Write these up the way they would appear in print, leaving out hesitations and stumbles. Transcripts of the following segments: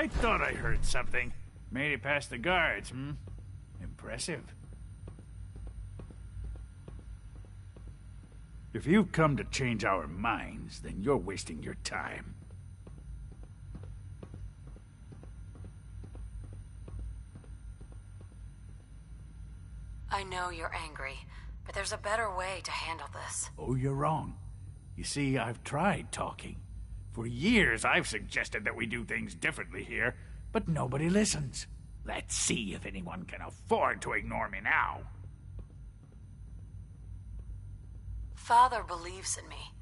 thought I heard something. Made it past the guards, Impressive. If you've come to change our minds, then you're wasting your time. I know you're angry, but there's a better way to handle this. Oh, you're wrong. You see, I've tried talking. For years, I've suggested that we do things differently here, but nobody listens. Let's see if anyone can afford to ignore me now. Father believes in me.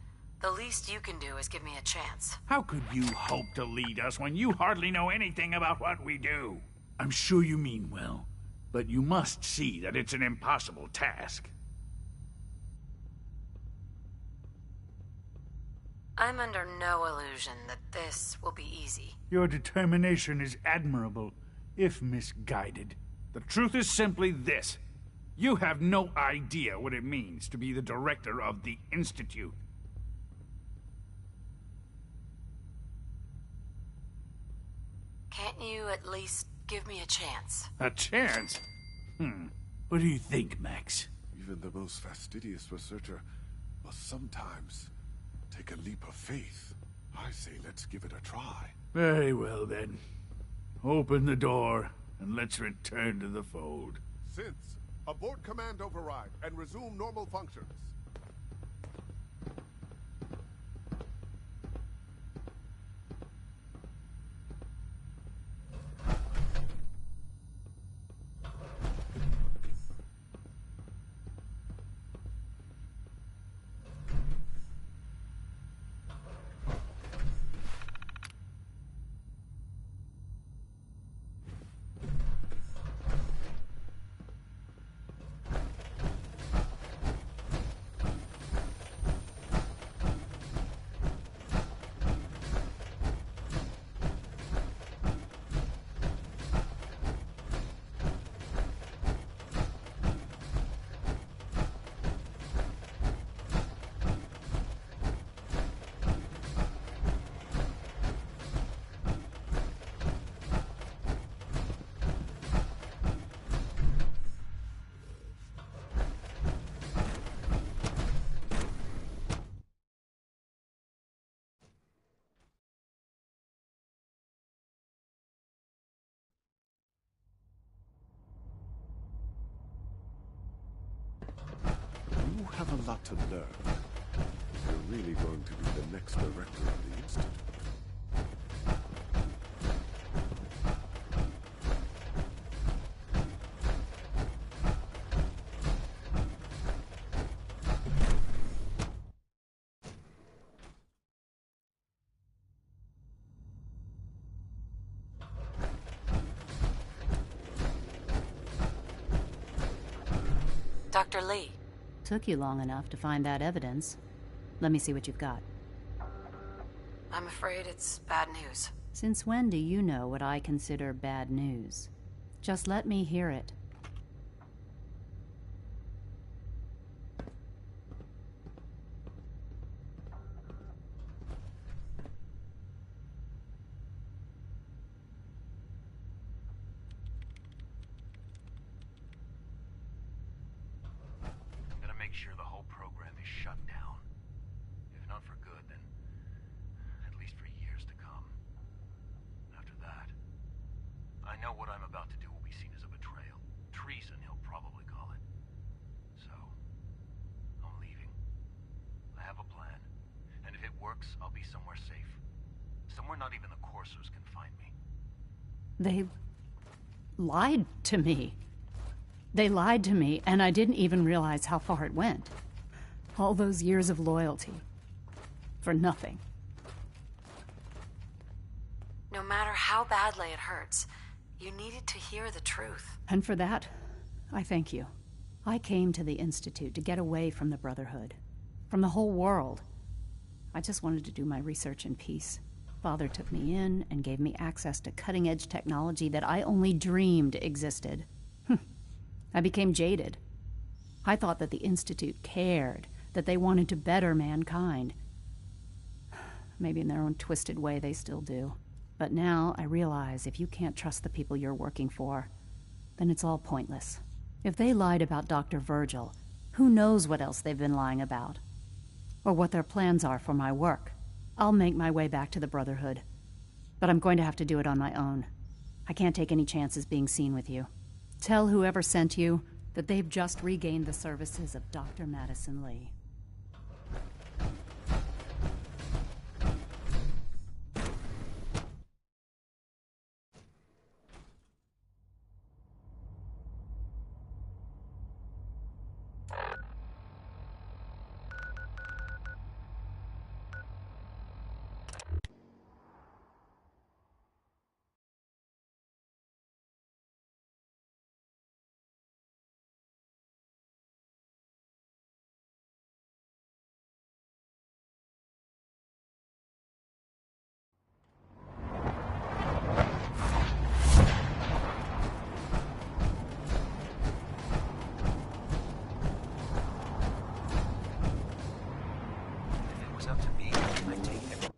The least you can do is give me a chance. How could you hope to lead us when you hardly know anything about what we do? I'm sure you mean well, but you must see that it's an impossible task. I'm under no illusion that this will be easy. Your determination is admirable, if misguided. The truth is simply this. You have no idea what it means to be the director of the Institute. Can't you at least give me a chance? A chance? What do you think, Max? Even the most fastidious researcher must sometimes take a leap of faith. I say let's give it a try. Very well, then. Open the door, and let's return to the fold. Since, abort command override and resume normal functions. You have a lot to learn. You're really going to be the next director of the Institute. Dr. Lee. Took you long enough to find that evidence. Let me see what you've got. I'm afraid it's bad news. Since when do you know what I consider bad news? Just let me hear it. Make sure the whole program is shut down. If not for good, then at least for years to come. After that, I know what I'm about to do will be seen as a betrayal. Treason, he'll probably call it. So, I'm leaving. I have a plan. And if it works, I'll be somewhere safe. Somewhere not even the coursers can find me. They lied to me. They lied to me, and I didn't even realize how far it went. All those years of loyalty. For nothing. No matter how badly it hurts, you needed to hear the truth. And for that, I thank you. I came to the Institute to get away from the Brotherhood. From the whole world. I just wanted to do my research in peace. Father took me in and gave me access to cutting-edge technology that I only dreamed existed. I became jaded. I thought that the Institute cared, that they wanted to better mankind. Maybe in their own twisted way they still do. But now I realize if you can't trust the people you're working for, then it's all pointless. If they lied about Dr. Virgil, who knows what else they've been lying about? Or what their plans are for my work. I'll make my way back to the Brotherhood. But I'm going to have to do it on my own. I can't take any chances being seen with you. Tell whoever sent you that they've just regained the services of Dr. Madison Lee. If it was up to me, I'd take it.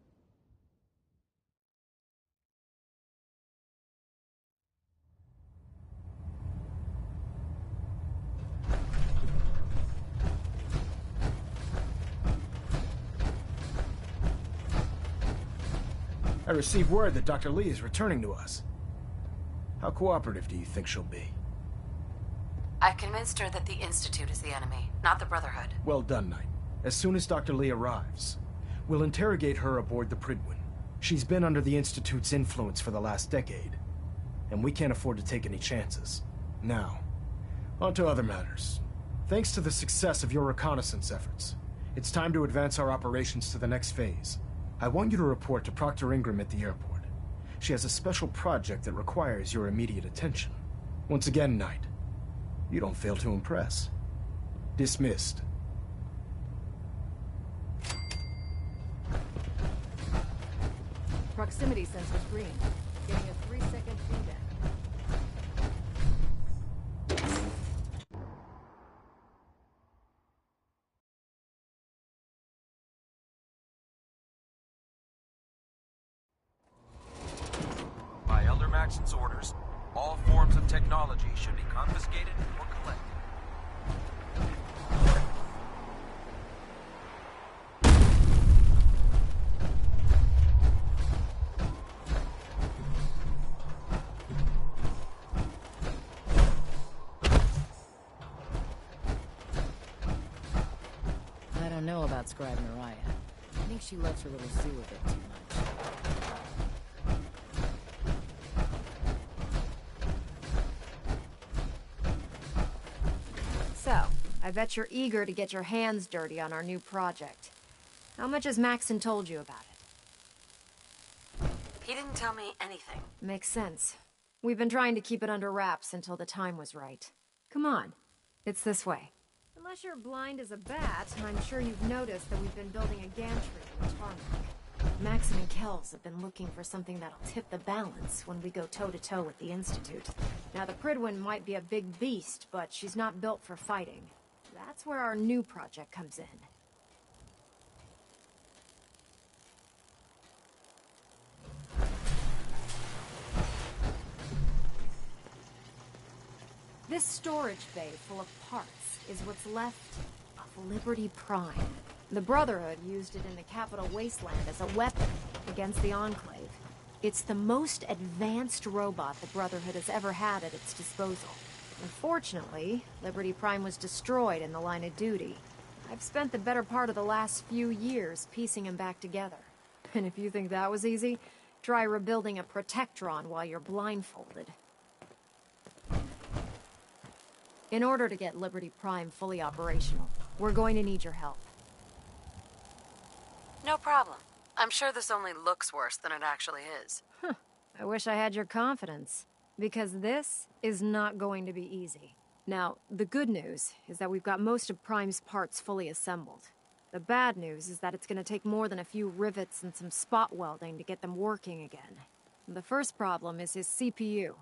I received word that Dr. Lee is returning to us. How cooperative do you think she'll be? I've convinced her that the Institute is the enemy, not the Brotherhood. Well done, Knight. As soon as Dr. Lee arrives, we'll interrogate her aboard the Pridwin. She's been under the Institute's influence for the last decade, and we can't afford to take any chances. Now, on to other matters. Thanks to the success of your reconnaissance efforts, it's time to advance our operations to the next phase. I want you to report to Proctor Ingram at the airport. She has a special project that requires your immediate attention. Once again, Knight, you don't fail to impress. Dismissed. Proximity sensor's green. Getting a 3-second feedback. By Elder Maxon's orders, all forms of technology should be confiscated or collected. I don't know about Scribe Mariah. I think she loves her little zoo a bit too much. So, I bet you're eager to get your hands dirty on our new project. How much has Maxon told you about it? He didn't tell me anything. Makes sense. We've been trying to keep it under wraps until the time was right. Come on. It's this way. Unless you're blind as a bat, I'm sure you've noticed that we've been building a gantry in the tarmac. Maxon and Kells have been looking for something that'll tip the balance when we go toe-to-toe with the Institute. Now, the Pridwin might be a big beast, but she's not built for fighting. That's where our new project comes in. This storage bay full of parts is what's left of Liberty Prime. The Brotherhood used it in the Capital Wasteland as a weapon against the Enclave. It's the most advanced robot the Brotherhood has ever had at its disposal. Unfortunately, Liberty Prime was destroyed in the line of duty. I've spent the better part of the last few years piecing him back together. And if you think that was easy, try rebuilding a Protectron while you're blindfolded. In order to get Liberty Prime fully operational, we're going to need your help. No problem. I'm sure this only looks worse than it actually is. I wish I had your confidence, because this is not going to be easy. Now, the good news is that we've got most of Prime's parts fully assembled. The bad news is that it's going to take more than a few rivets and some spot welding to get them working again. The first problem is his CPU.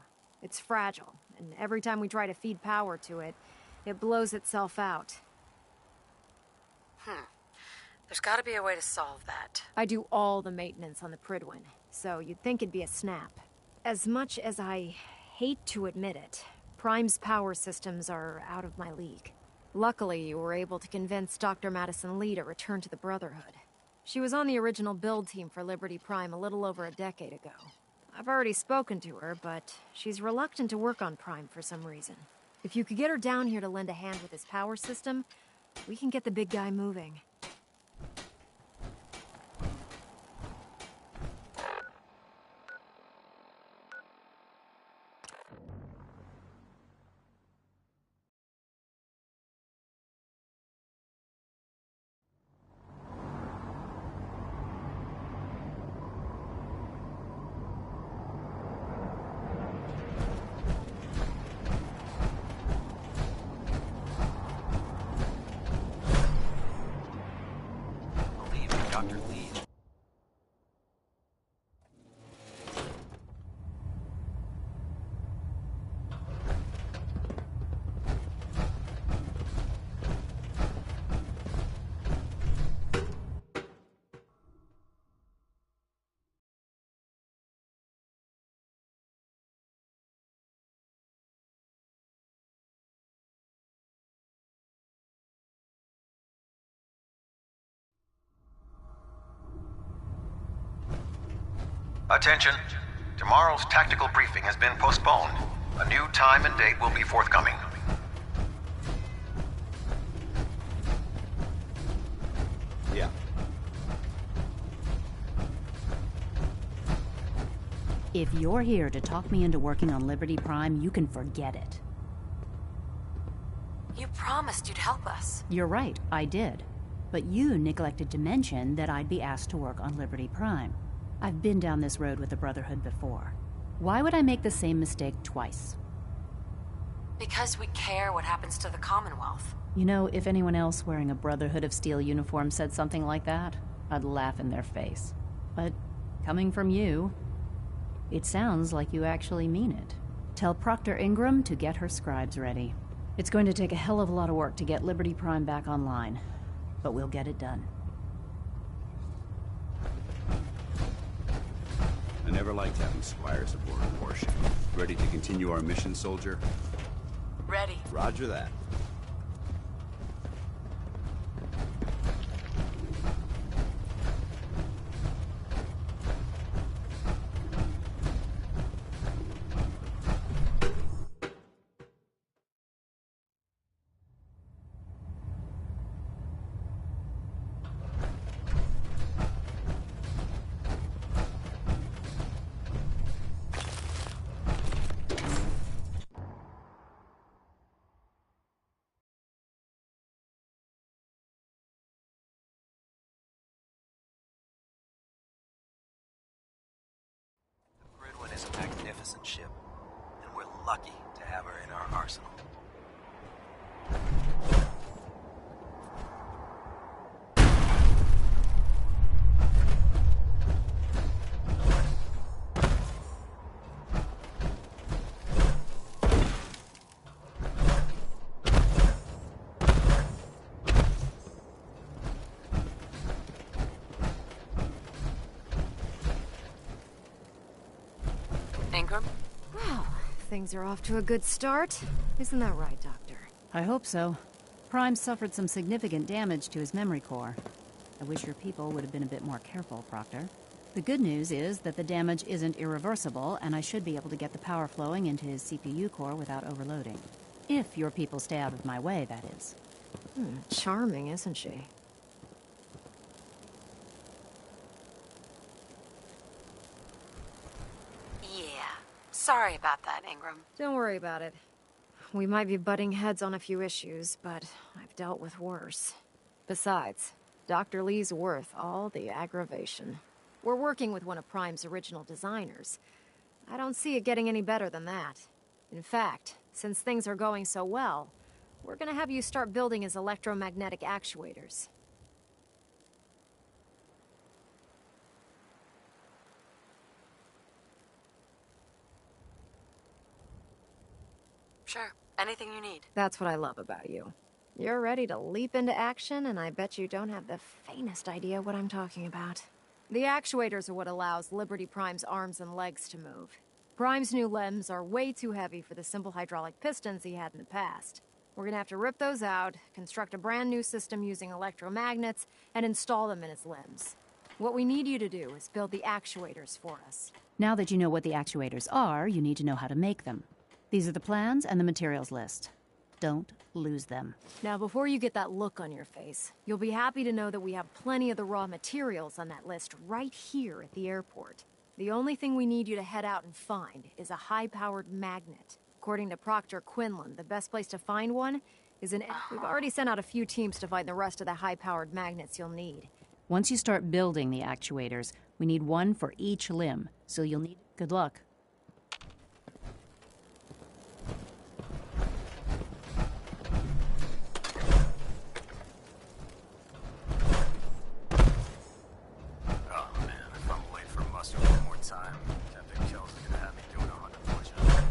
It's fragile, and every time we try to feed power to it, it blows itself out. There's gotta be a way to solve that. I do all the maintenance on the Pridwin, so you'd think it'd be a snap. As much as I hate to admit it, Prime's power systems are out of my league. Luckily, you were able to convince Dr. Madison Lee to return to the Brotherhood. She was on the original build team for Liberty Prime a little over a decade ago. I've already spoken to her, but she's reluctant to work on Prime for some reason. If you could get her down here to lend a hand with his power system, we can get the big guy moving. Believe in Dr. Lee. Attention. Tomorrow's tactical briefing has been postponed. A new time and date will be forthcoming. Yeah. If you're here to talk me into working on Liberty Prime, you can forget it. You promised you'd help us. You're right, I did. But you neglected to mention that I'd be asked to work on Liberty Prime. I've been down this road with the Brotherhood before. Why would I make the same mistake twice? Because we care what happens to the Commonwealth. You know, if anyone else wearing a Brotherhood of Steel uniform said something like that, I'd laugh in their face. But coming from you, it sounds like you actually mean it. Tell Proctor Ingram to get her scribes ready. It's going to take a hell of a lot of work to get Liberty Prime back online, but we'll get it done. I never liked having squires aboard a warship. Ready to continue our mission, soldier? Ready. Roger that. Gridwin is a magnificent ship, and we're lucky to have her in our arsenal. Ingram? Wow, things are off to a good start. Isn't that right, Doctor? I hope so. Prime suffered some significant damage to his memory core. I wish your people would have been a bit more careful, Proctor. The good news is that the damage isn't irreversible, and I should be able to get the power flowing into his CPU core without overloading. If your people stay out of my way, that is. Charming, isn't she? Yeah. Sorry about that, Ingram. Don't worry about it. We might be butting heads on a few issues, but I've dealt with worse. Besides, Dr. Lee's worth all the aggravation. We're working with one of Prime's original designers. I don't see it getting any better than that. In fact, since things are going so well, we're gonna have you start building his electromagnetic actuators. Sure. Anything you need. That's what I love about you. You're ready to leap into action, and I bet you don't have the faintest idea what I'm talking about. The actuators are what allows Liberty Prime's arms and legs to move. Prime's new limbs are way too heavy for the simple hydraulic pistons he had in the past. We're gonna have to rip those out, construct a brand new system using electromagnets, and install them in his limbs. What we need you to do is build the actuators for us. Now that you know what the actuators are, you need to know how to make them. These are the plans and the materials list. Don't lose them. Now, before you get that look on your face, you'll be happy to know that we have plenty of the raw materials on that list right here at the airport. The only thing we need you to head out and find is a high-powered magnet. According to Proctor Quinlan, the best place to find one is in... We've already sent out a few teams to find the rest of the high-powered magnets you'll need. Once you start building the actuators, we need one for each limb, so you'll need... Good luck. Oh man, if I'm late for muster one more time, Captain Kells is gonna have me doing 100 push-ups.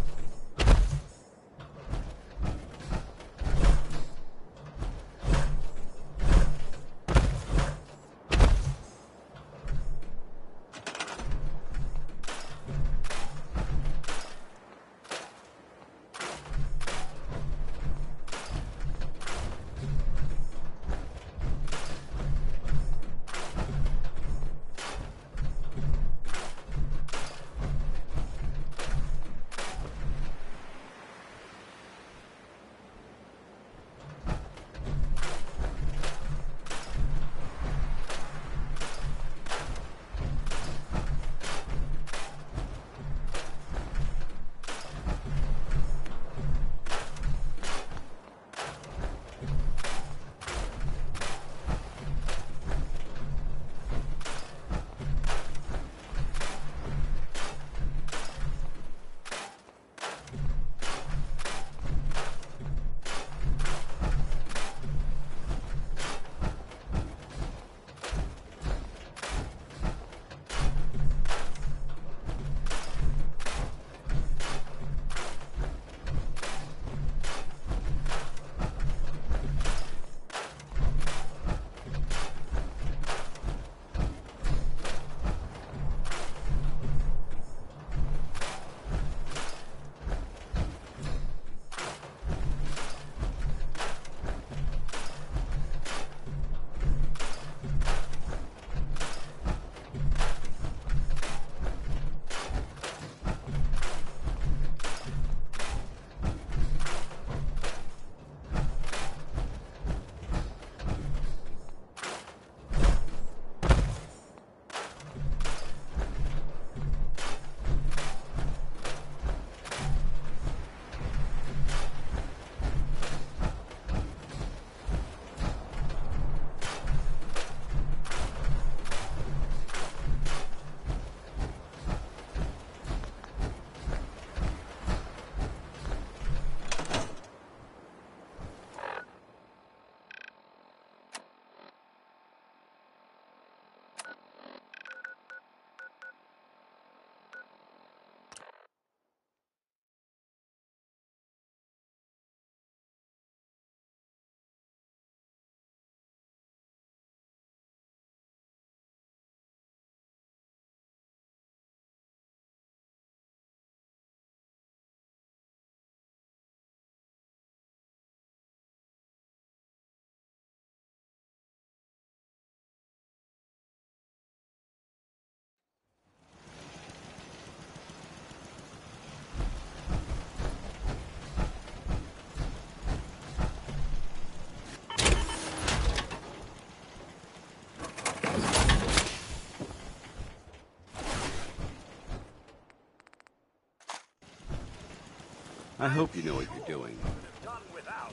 I hope you know what you're doing. Done without,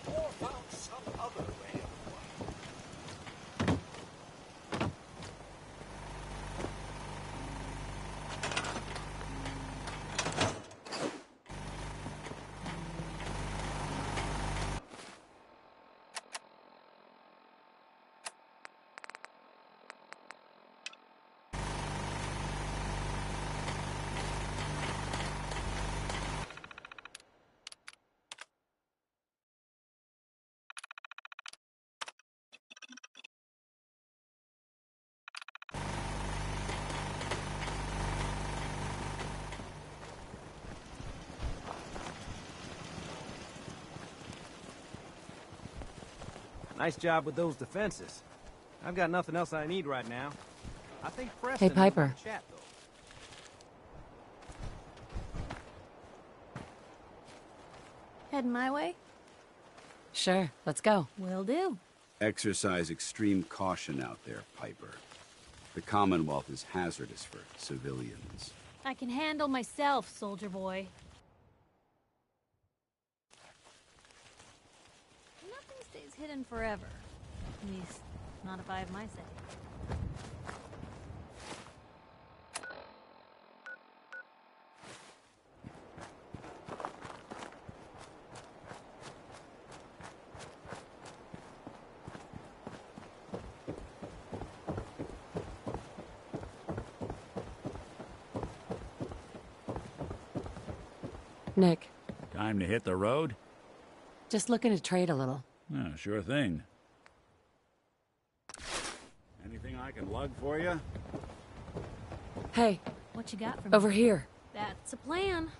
or found some other way. Nice job with those defenses. I've got nothing else I need right now. I think Preston Hey, Piper. might chat, though. Heading my way? Sure, let's go. Will do. Exercise extreme caution out there, Piper. The Commonwealth is hazardous for civilians. I can handle myself, soldier boy. Nothing stays hidden forever. At least, not if I have my say. Nick, Time to hit the road? just looking to trade a little. Oh, sure thing. Anything I can lug for you? Hey, What you got for over me? here. That's a plan.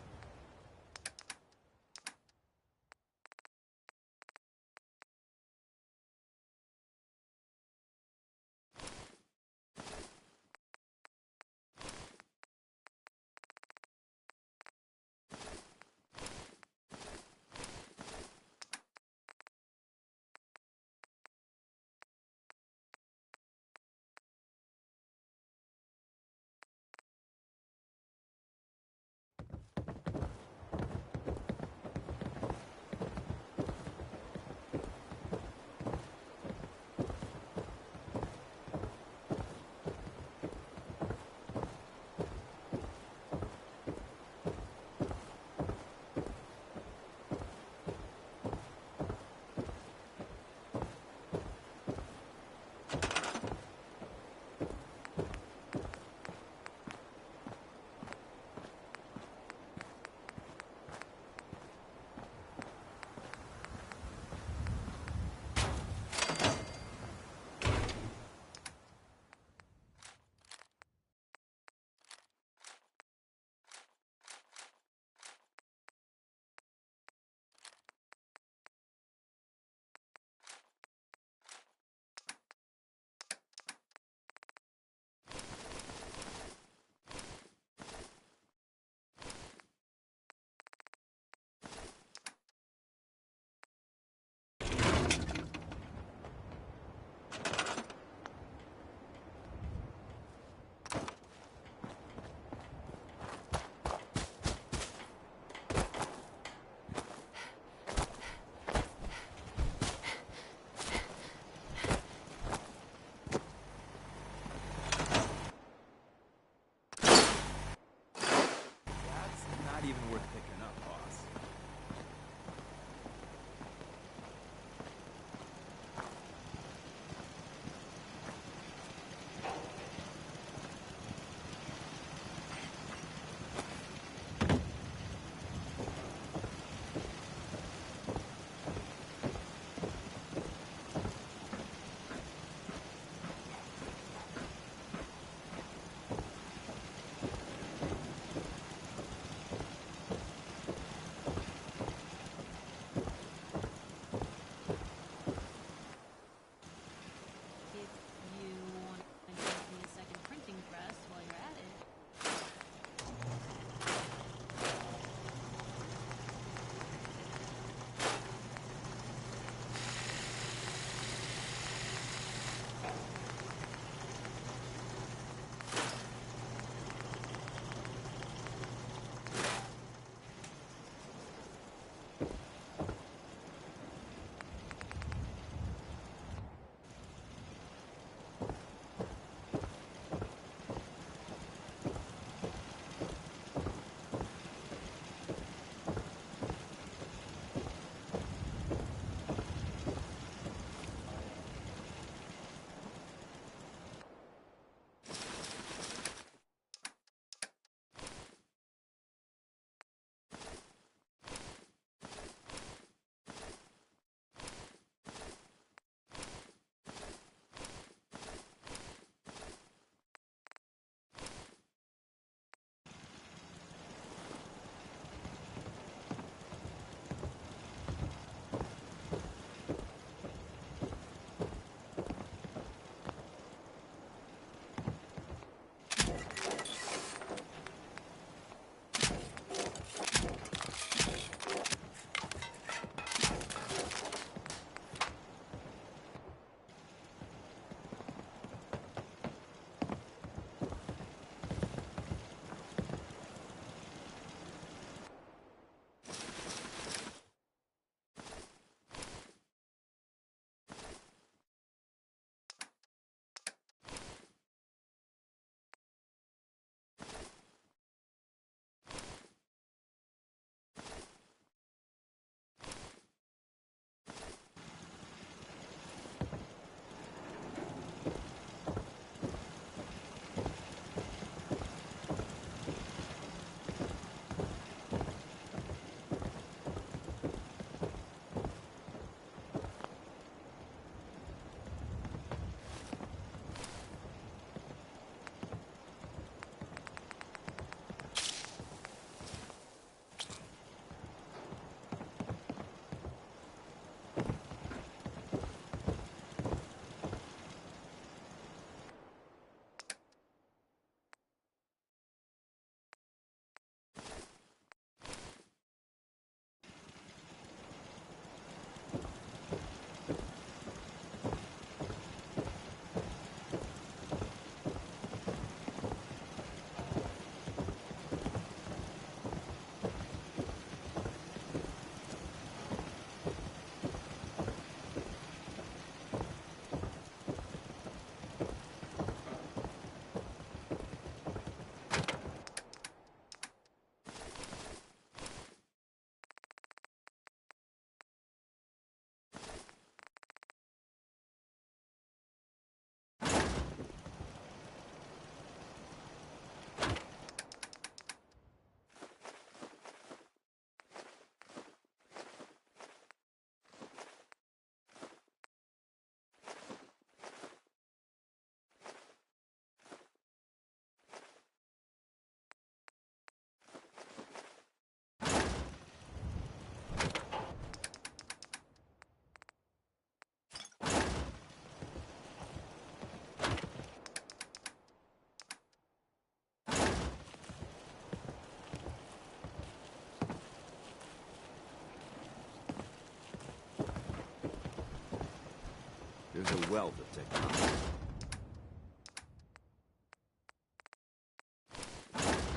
wealth of technology.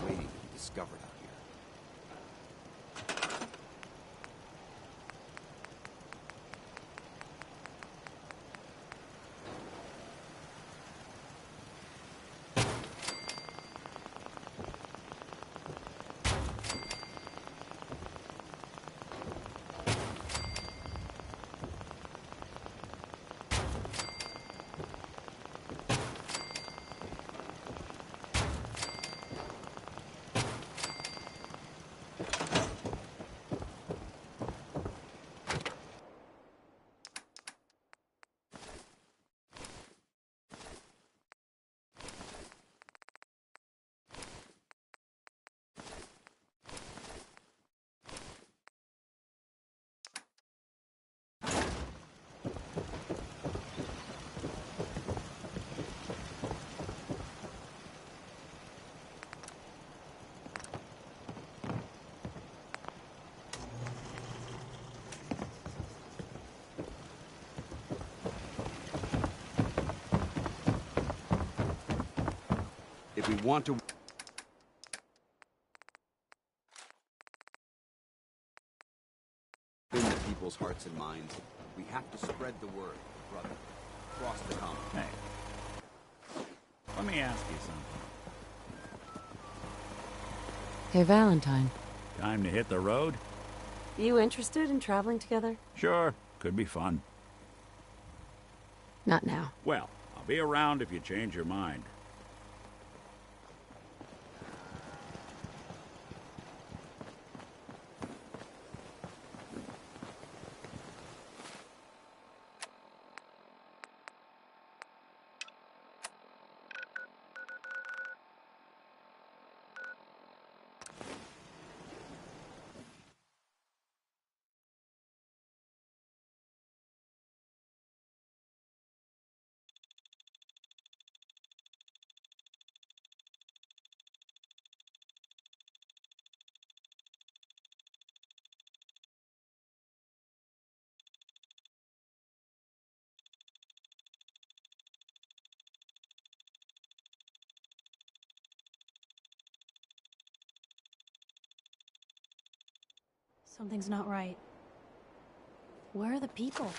Waiting to be discovered out here. If we want to win the people's hearts and minds, we have to spread the word, brother, across the common. Hey, let me ask you something. Hey, Valentine. Time to hit the road? You interested in traveling together? Sure, could be fun. Not now. Well, I'll be around if you change your mind. Something's not right. Where are the people?